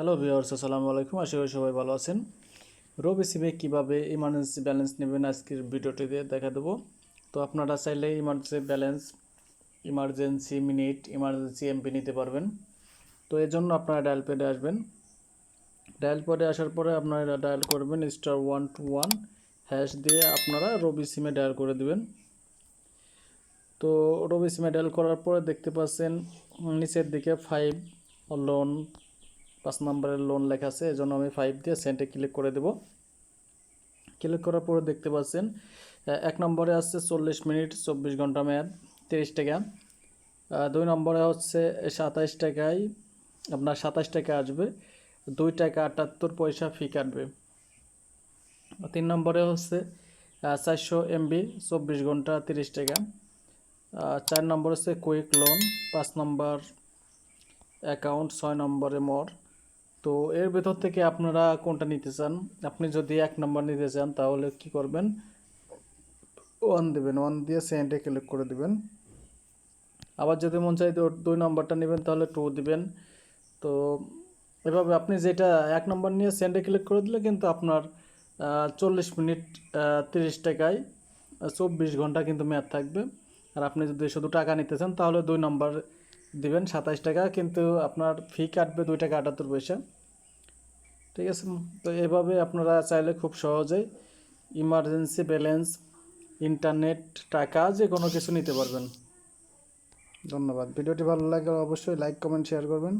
Hello viewers, আসসালামু আলাইকুম। আশা করি সবাই ভালো আছেন। রবি সিমে কীভাবে ইমার্জেন্সি ব্যালেন্স নেবেন আজকের ভিডিওটিতে দেখা দেবো। তো আপনারা চাইলে emergency balance, emergency minute, emergency MP নিতে পারবেন। তো এর জন্য আপনারা ডায়াল প্যাডে আসবেন। ডায়াল প্যাডে আসার পরে আপনারা ডায়াল করবেন *121# দিয়ে আপনারা রবি সিমে ডায়াল করে দেবেন। তো রবি সিমে ডায়াল করার পরে দেখতে পাচ্ছেন নিচের দিকে 5 লোন 5 নম্বরের লোন লেখা আছে, এজন্য আমি 5 দিয়ে সেন্টে ক্লিক করে দেব। ক্লিক করার পরে দেখতে পাচ্ছেন 1 নম্বরে আছে 40 মিনিট 24 ঘন্টা মেয়াদ 30 টাকা। 2 নম্বরে হচ্ছে 27 টাকায় আপনার 27 টাকা আসবে, 2 টাকা 78 পয়সা ফি কাটবে। 3 নম্বরে হচ্ছে 400 এমবি 24 ঘন্টা 30 টাকা। 4 নম্বর হচ্ছে কুইক লোন, 5 নম্বর অ্যাকাউন্ট, 6 নম্বরে মোর। তো এর ভেতর থেকে আপনারা কোনটা নিতে চান? আপনি যদি 1 নম্বর নিতে চান তাহলে কি করবেন, 1 দেবেন, 1 দিয়ে সেন্টে ক্লিক করে দিবেন। আবার যদি মন চাই 2 নম্বরটা নেবেন তাহলে 2 দিবেন। তো এভাবে আপনি যেটা 1 নম্বর নিয়ে সেন্টে ক্লিক করে দিলে কিন্তু আপনার 40 মিনিট 30 টাকায় 24 ঘন্টা কিন্তু মেয়াদ থাকবে। আর আপনি যদি শুধু টাকা নিতে চান তাহলে 2 নম্বর দিবেন 27 টাকা, কিন্তু আপনার ফি কাটবে 2 টাকা 78 পয়সা। ঠিক আছে। তো এভাবে আপনারা চাইলে খুব সহজেই ইমার্জেন্সি ব্যালেন্স, ইন্টারনেট, টাকা যে কোনো কিছু নিতে পারবেন। ধন্যবাদ। ভিডিওটি ভালো লাগলে অবশ্যই লাইক, কমেন্ট, শেয়ার করবেন।